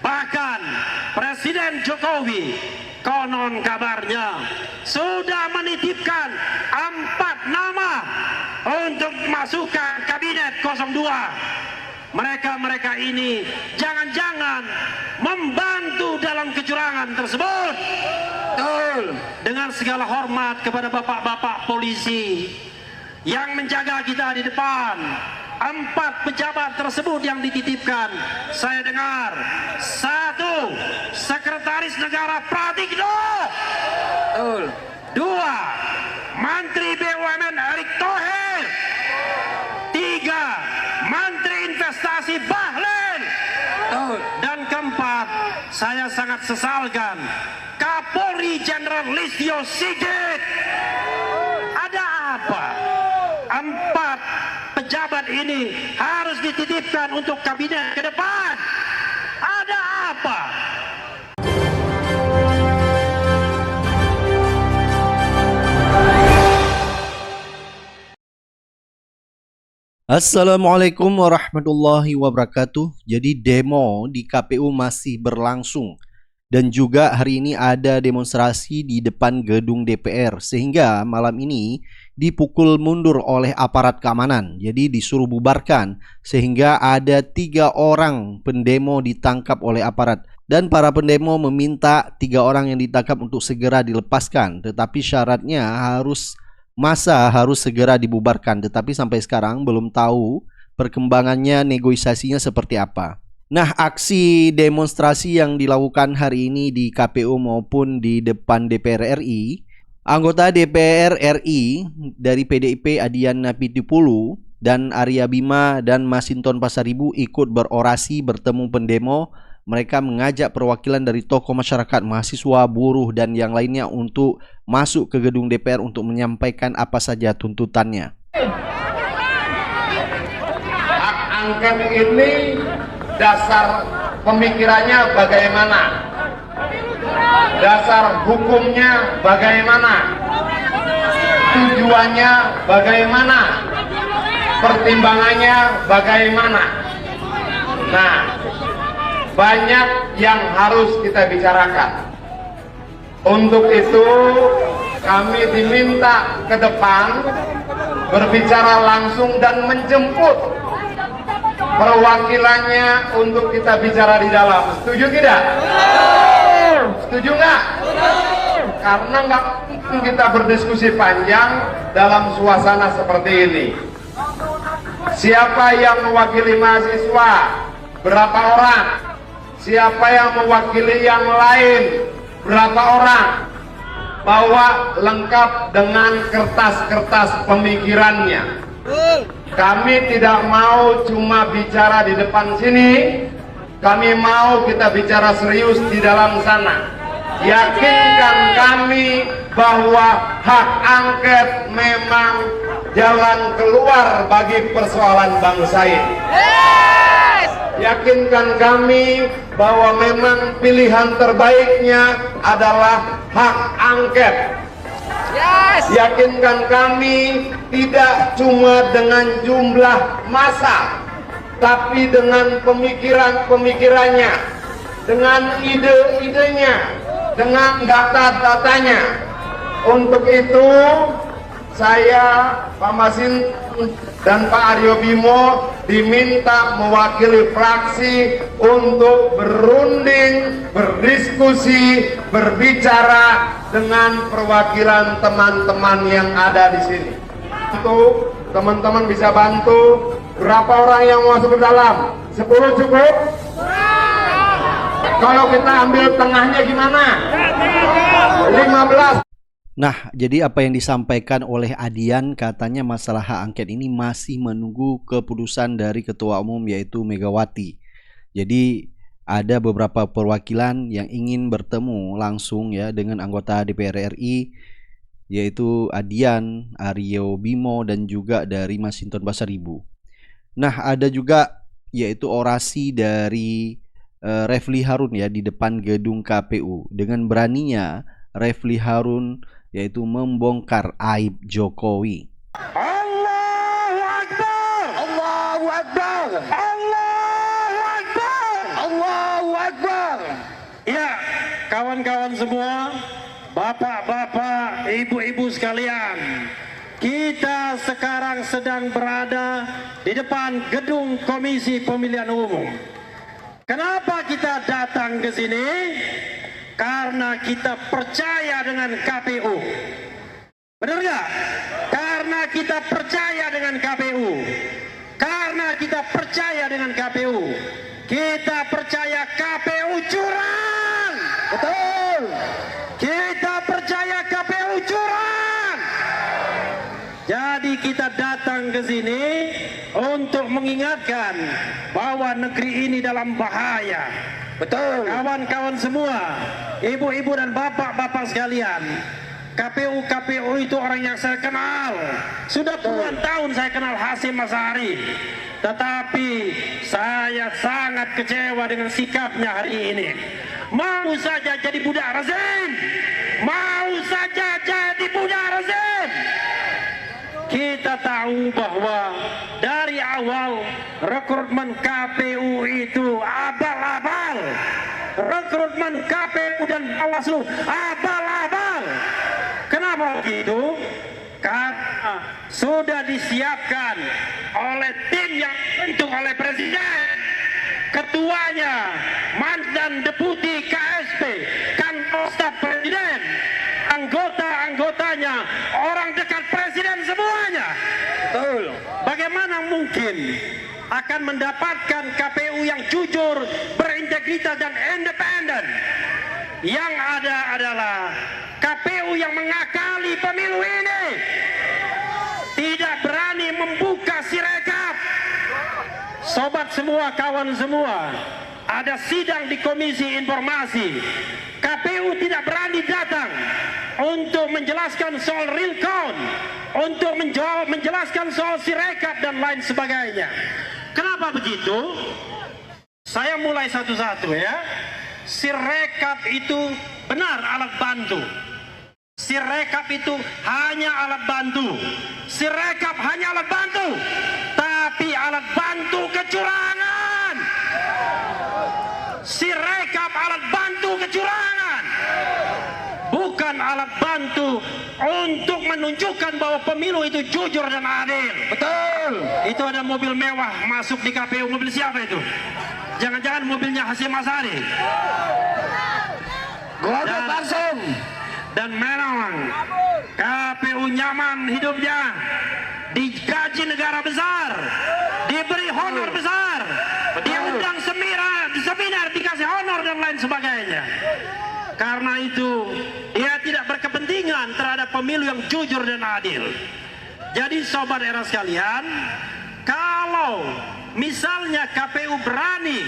Bahkan Presiden Jokowi konon kabarnya sudah menitipkan 4 nama untuk masukkan kabinet 02. Mereka ini jangan-jangan membantu dalam kecurangan tersebut. Betul. Dengan segala hormat kepada bapak-bapak polisi yang menjaga kita di depan, 4 pejabat tersebut yang dititipkan, saya dengar 1. Sekretaris Negara Pratikno. 2. Menteri BUMN Erick Thohir. 3. Menteri Investasi Bahlil. Dan 4, saya sangat sesalkan Kapolri Jenderal Listio Sigit. Ada apa? 4 pejabat ini harus dititipkan untuk kabinet ke depan. Ada apa? Assalamualaikum warahmatullahi wabarakatuh. Jadi demo di KPU masih berlangsung. Dan juga hari ini ada demonstrasi di depan gedung DPR. Sehingga malam ini dipukul mundur oleh aparat keamanan. Jadi disuruh bubarkan. Sehingga ada 3 orang pendemo ditangkap oleh aparat. Dan para pendemo meminta 3 orang yang ditangkap untuk segera dilepaskan. Tetapi syaratnya masa harus segera dibubarkan, tetapi sampai sekarang belum tahu perkembangannya, negosiasinya seperti apa. Nah, aksi demonstrasi yang dilakukan hari ini di KPU maupun di depan DPR RI, anggota DPR RI dari PDIP Adian Napitupulu dan Arya Bima dan Masinton Pasaribu ikut berorasi bertemu pendemo. Mereka mengajak perwakilan dari tokoh masyarakat, mahasiswa, buruh, dan yang lainnya untuk masuk ke gedung DPR untuk menyampaikan apa saja tuntutannya. Hak angket ini dasar pemikirannya bagaimana? Dasar hukumnya bagaimana? Tujuannya bagaimana? Pertimbangannya bagaimana? Nah, banyak yang harus kita bicarakan. Untuk itu kami diminta ke depan berbicara langsung dan menjemput perwakilannya untuk kita bicara di dalam. Setuju tidak? Setuju nggak? Karena nggak mungkin kita berdiskusi panjang dalam suasana seperti ini. Siapa yang mewakili mahasiswa? Berapa orang? Siapa yang mewakili yang lain? Berapa orang? Bawa lengkap dengan kertas-kertas pemikirannya. Kami tidak mau cuma bicara di depan sini. Kami mau kita bicara serius di dalam sana. Yakinkan kami bahwa hak angket memang jalan keluar bagi persoalan bangsa ini. Yakinkan kami bahwa memang pilihan terbaiknya adalah hak angket. Yakinkan kami tidak cuma dengan jumlah massa, tapi dengan pemikiran-pemikirannya, dengan ide-idenya, dengan data-datanya. Untuk itu saya, Pak Masin dan Pak Aryo Bimo diminta mewakili fraksi untuk berunding, berdiskusi, berbicara dengan perwakilan teman-teman yang ada di sini. Untuk teman-teman bisa bantu. Berapa orang yang mau masuk ke dalam? 10 cukup? Kalau kita ambil tengahnya gimana? 15. Nah, jadi apa yang disampaikan oleh Adian, katanya masalah hak angket ini masih menunggu keputusan dari Ketua Umum yaitu Megawati. Jadi ada beberapa perwakilan yang ingin bertemu langsung ya dengan anggota DPR RI yaitu Adian, Aryo Bimo dan juga dari Masinton Pasaribu. Nah, ada juga yaitu orasi dari Refli Harun ya di depan gedung KPU. Dengan beraninya Refli Harun yaitu membongkar aib Jokowi. Allahu Akbar! Allahu Akbar! Allahu Akbar! Allahu Akbar! Ya, kawan-kawan semua, bapak-bapak, ibu-ibu sekalian, kita sekarang sedang berada di depan gedung Komisi Pemilihan Umum. Kenapa kita datang ke sini? Karena kita percaya dengan KPU. Benar nggak? Karena kita percaya dengan KPU. Karena kita percaya dengan KPU. Kita percaya KPU curang. Betul. Kita percaya KPU curang. Jadi kita datang ke sini untuk mengingatkan bahwa negeri ini dalam bahaya. Betul. Kawan-kawan semua, ibu-ibu dan bapak-bapak sekalian, KPU itu orang yang saya kenal. Sudah puluhan tahun saya kenal Hasyim Asy'ari. Tetapi saya sangat kecewa dengan sikapnya hari ini. Mau saja jadi budak rezim. Mau saja jadi budak rezim. Kita tahu bahwa dari awal rekrutmen KPU itu abal-abal. Rekrutmen KPU dan Bawaslu abal-abal. Kenapa begitu? Karena sudah disiapkan oleh tim yang dibentuk oleh Presiden. Ketuanya mantan deputi KSP, kantor staf Presiden. Anggota-anggotanya orang dekat Presiden semuanya. Betul. Bagaimana mungkin akan mendapatkan KPU yang jujur, berintegritas dan independen? Yang ada adalah KPU yang mengakali pemilu ini, tidak berani membuka sirekap. Sobat semua, kawan semua, ada sidang di Komisi Informasi. KPU tidak berani datang untuk menjelaskan soal real count, untuk menjelaskan soal sirekap dan lain sebagainya. Kenapa begitu? Saya mulai satu-satu ya. Sirekap itu benar alat bantu. Sirekap itu hanya alat bantu. Sirekap hanya alat bantu, tapi alat bantu kecurangan. Sirekap alat bantu kecurangan, bukan alat bantu untuk menunjukkan bahwa pemilu itu jujur dan adil. Betul. Itu ada mobil mewah masuk di KPU. Mobil siapa itu? Jangan-jangan mobilnya Hasyim Asy'ari. Dan memang KPU nyaman hidupnya, digaji negara besar, diberi honor besar, diundang seminar, dikasih honor dan lain sebagainya. Karena itu dia tidak berkepentingan terhadap pemilu yang jujur dan adil. Jadi sobat era sekalian, kalau misalnya KPU berani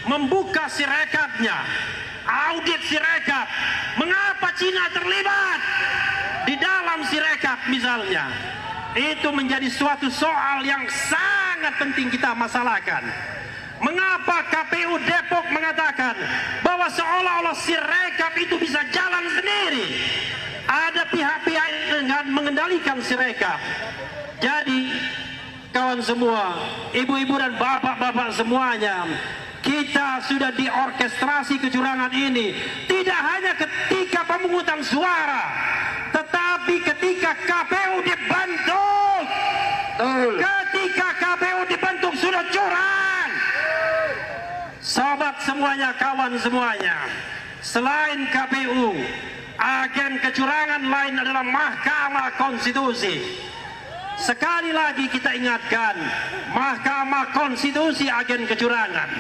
membuka sirekapnya, audit sirekap, mengapa Cina terlibat di dalam sirekap misalnya? Itu menjadi suatu soal yang sangat penting kita masalahkan. Mengapa KPU Depok mengatakan bahwa seolah-olah sirekap itu bisa jalan sendiri? Ada pihak-pihak yang mengendalikan sirekap. Jadi kawan semua, ibu-ibu dan bapak-bapak semuanya, kita sudah diorkestrasi kecurangan ini. Tidak hanya ketika pemungutan suara, tetapi ketika KPU dibentuk. Ketika KPU dibentuk sudah curang. Sobat semuanya, kawan semuanya, selain KPU, agen kecurangan lain adalah Mahkamah Konstitusi. Sekali lagi kita ingatkan, Mahkamah Konstitusi agen kecurangan.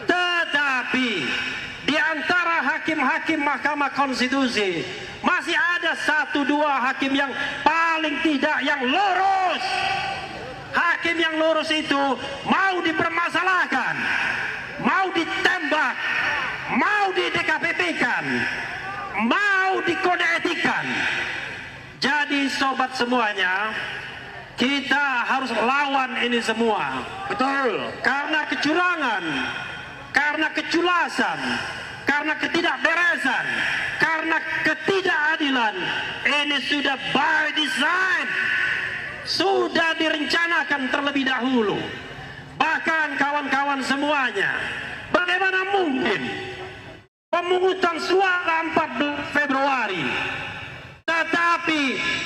Tetapi di antara hakim-hakim Mahkamah Konstitusi masih ada 1-2 hakim yang paling tidak yang lurus. Hakim yang lurus itu mau dipermasalahkan, mau ditembak, mau di DKPP-kan, mau dikode etikan. Jadi sobat semuanya, kita harus lawan ini semua. Betul. Karena kecurangan, karena keculasan, karena ketidakberesan, karena ketidakadilan, ini sudah by design, sudah direncanakan terlebih dahulu. Bahkan kawan-kawan semuanya, bagaimana mungkin pemungutan suara 14 Februari. Tetapi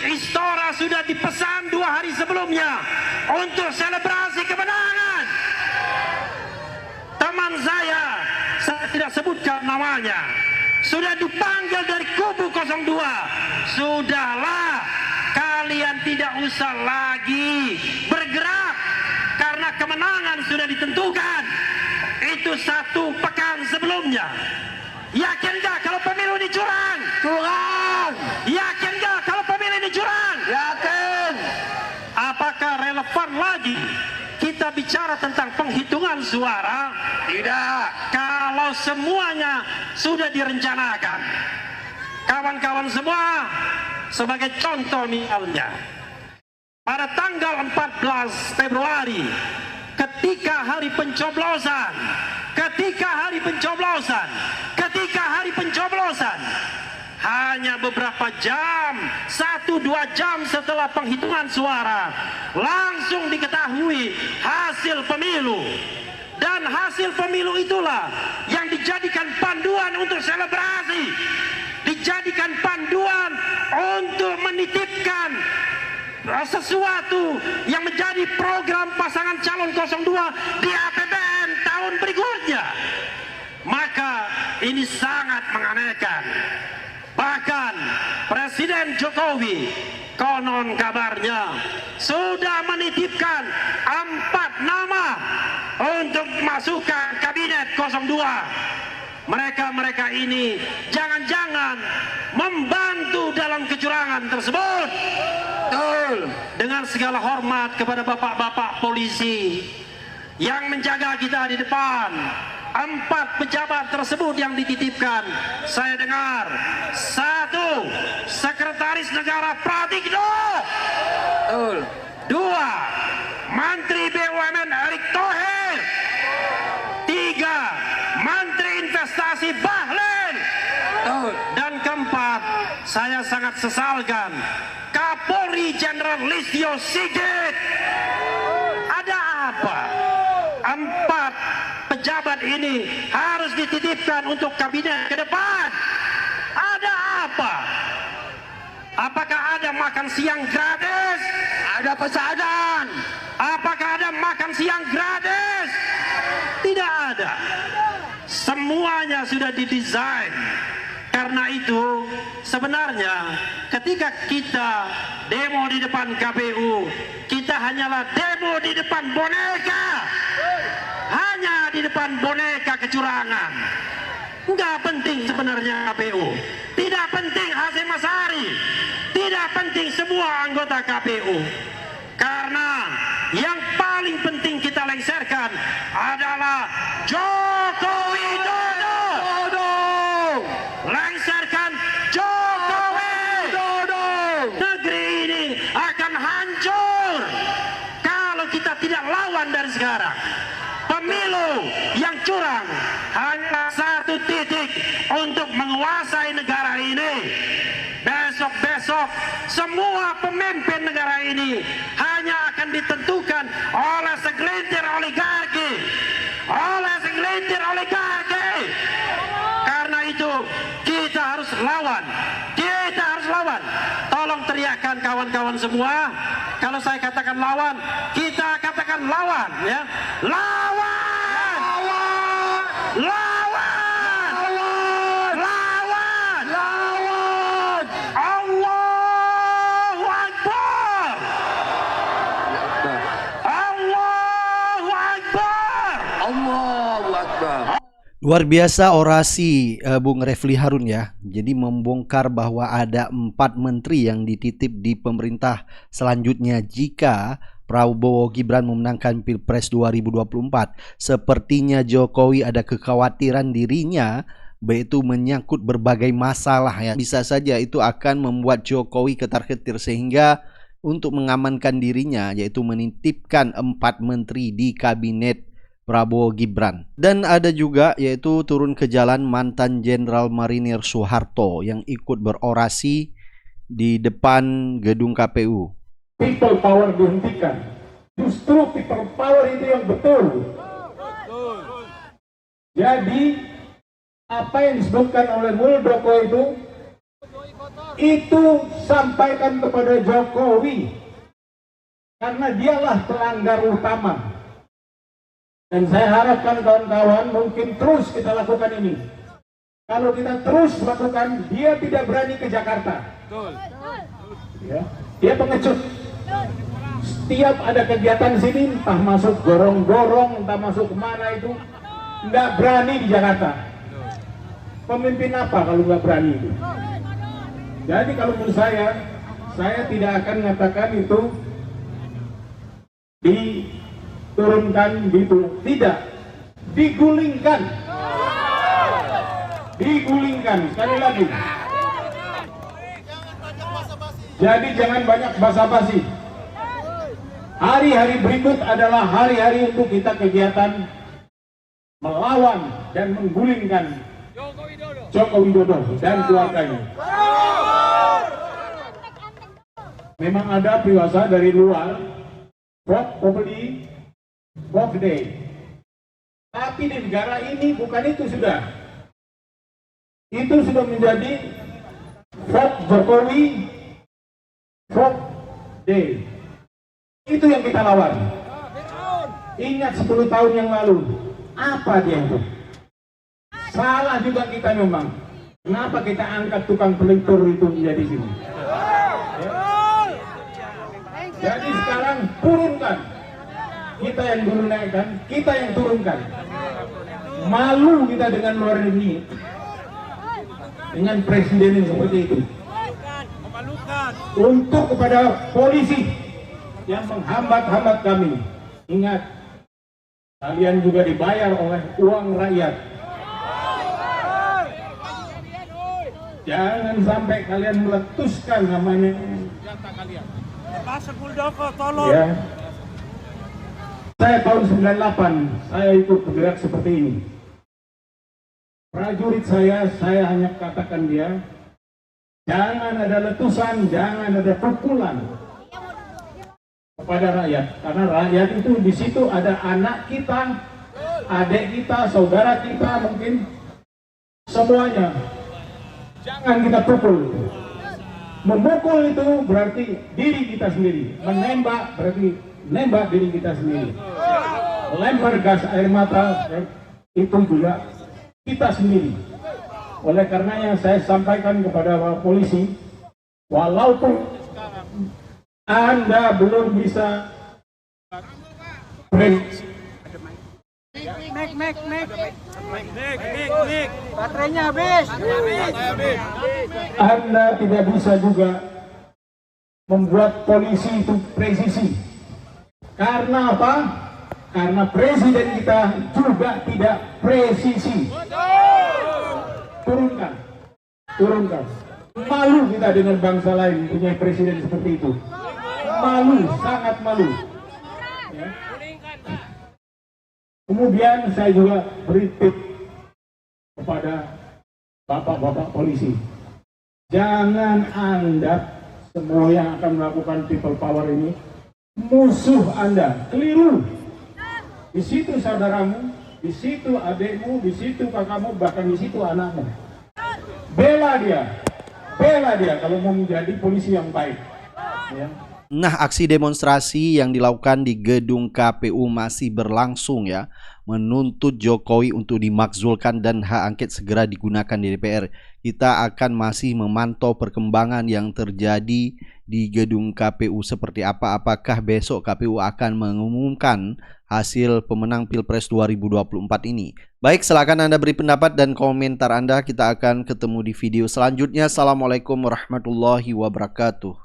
Istora sudah dipesan 2 hari sebelumnya untuk selebrasi kemenangan. Teman saya tidak sebutkan namanya, sudah dipanggil dari kubu 02. Sudahlah, kalian tidak usah lagi bergerak karena kemenangan sudah ditentukan. Itu 1 pekan sebelumnya. Yakin gak kalau pemilu ini curang? Curang. Yakin gak kalau pemilu ini curang? Yakin. Apakah relevan lagi kita bicara tentang penghitungan suara? Tidak. Kalau semuanya sudah direncanakan. Kawan-kawan semua, sebagai contoh misalnya, pada tanggal 14 Februari, ketika hari pencoblosan, hanya beberapa jam, 1-2 jam setelah penghitungan suara, langsung diketahui hasil pemilu. Dan hasil pemilu itulah yang dijadikan panduan untuk selebrasi, dijadikan panduan untuk menitipkan sesuatu yang menjadi program pasangan calon 02 di APBN tahun berikutnya. Maka ini sangat menganehkan. Bahkan Presiden Jokowi konon kabarnya sudah menitipkan 4 nama untuk masukkan kabinet 02. Mereka ini jangan-jangan membantu dalam kecurangan tersebut. Betul. Dengan segala hormat kepada bapak-bapak polisi yang menjaga kita di depan, 4 pejabat tersebut yang dititipkan, saya dengar 1. Sekretaris Negara Pratikno. Betul. 2. Menteri BUMN Erick Thohir. 3. Menteri Investasi Bahlil. Dan keempat, saya sangat sesalkan Kapolri Jenderal Listio Sigit. Ada apa? 4 pejabat ini harus dititipkan untuk kabinet ke depan. Ada apa? Apakah ada makan siang gratis? Ada pesanan. Apakah ada makan siang gratis? Tidak ada. Semuanya sudah didesain. Karena itu sebenarnya ketika kita demo di depan KPU, kita hanyalah demo di depan boneka. Hanya di depan boneka kecurangan. Enggak penting sebenarnya KPU. Tidak penting Hasyim Asy'ari. Tidak penting semua anggota KPU. Karena yang paling penting kita lengserkan adalah Joko Widodo. Lengserkan Joko Widodo. Negeri ini akan hancur kalau kita tidak lawan dari sekarang. Pemilu yang curang hanya 1 titik untuk menguasai negara ini. Besok-besok semua pemimpin negara ini hanya akan ditentukan oleh segelintir oligarki. Karena itu kita harus lawan. Tolong teriakkan kawan-kawan semua. Kalau saya katakan lawan, kita katakan lawan, ya. Lawan! Allahu Akbar! Luar biasa orasi Bung Refli Harun ya. Jadi membongkar bahwa ada 4 menteri yang dititip di pemerintah selanjutnya jika Prabowo Gibran memenangkan Pilpres 2024. Sepertinya Jokowi ada kekhawatiran dirinya yaitu menyangkut berbagai masalah ya. Bisa saja itu akan membuat Jokowi ketar-ketir sehingga untuk mengamankan dirinya yaitu menitipkan 4 menteri di kabinet Prabowo Gibran. Dan ada juga yaitu turun ke jalan mantan Jenderal Marinir Soeharto yang ikut berorasi di depan gedung KPU. People power dihentikan. Justru people power itu yang betul. Jadi apa yang disebutkan oleh Muldoko itu sampaikan kepada Jokowi, karena dialah pelanggar utama. Dan saya harapkan kawan-kawan mungkin terus kita lakukan ini. Kalau kita terus lakukan, dia tidak berani ke Jakarta. Ya, dia pengecut. Setiap ada kegiatan sini, entah masuk gorong-gorong, entah masuk kemana itu, nggak berani di Jakarta. Pemimpin apa kalau nggak berani itu? Jadi kalau menurut saya tidak akan mengatakan itu diturunkan gitu, tidak, digulingkan, sekali lagi. Jadi jangan banyak basa-basi. Hari-hari berikut adalah hari-hari untuk kita kegiatan melawan dan menggulingkan Joko Widodo dan keluarganya. Memang ada priwasa dari luar, probably vote day. Tapi di negara ini bukan itu sudah. Itu sudah menjadi vote Jokowi, vote day. Itu yang kita lawan. Ingat 10 tahun yang lalu, apa dia itu? Salah juga kita memang. Kenapa kita angkat tukang pelintir itu menjadi sini? Jadi sekarang turunkan. Kita yang dulu naikkan, kita yang turunkan. Malu kita dengan luar negeri. Dengan presiden yang seperti itu. Untuk kepada polisi yang menghambat-hambat kami, ingat, kalian juga dibayar oleh uang rakyat. Jangan sampai kalian meletuskan namanya senjata kalian. Pasal Muldoko, tolong. Ya. Saya tahun 98, saya ikut bergerak seperti ini. Prajurit saya hanya katakan dia, jangan ada letusan, jangan ada pukulan kepada rakyat, karena rakyat itu di situ ada anak kita, adik kita, saudara kita, mungkin semuanya. Jangan kita pukul. Memukul itu berarti diri kita sendiri. Menembak berarti nembak diri kita sendiri. Lempar gas air mata itu juga kita sendiri. Oleh karenanya saya sampaikan kepada polisi, walaupun Anda belum bisa Baterainya habis. Anda tidak bisa juga membuat polisi itu presisi. Karena apa? Karena presiden kita juga tidak presisi. Turunkan. Malu kita dengan bangsa lain punya presiden seperti itu. Malu, sangat malu. Ya. Kemudian saya juga beri tip kepada bapak-bapak polisi. Jangan Anda semua yang akan melakukan people power ini musuh Anda. Keliru. Di situ saudaramu, di situ adikmu, di situ kakakmu, bahkan di situ anakmu. Bela dia kalau mau menjadi polisi yang baik. Ya. Nah, aksi demonstrasi yang dilakukan di gedung KPU masih berlangsung ya, menuntut Jokowi untuk dimakzulkan dan hak angket segera digunakan di DPR. Kita akan masih memantau perkembangan yang terjadi di gedung KPU seperti apa. Apakah besok KPU akan mengumumkan hasil pemenang Pilpres 2024 ini? Baik, silakan Anda beri pendapat dan komentar Anda. Kita akan ketemu di video selanjutnya. Assalamualaikum warahmatullahi wabarakatuh.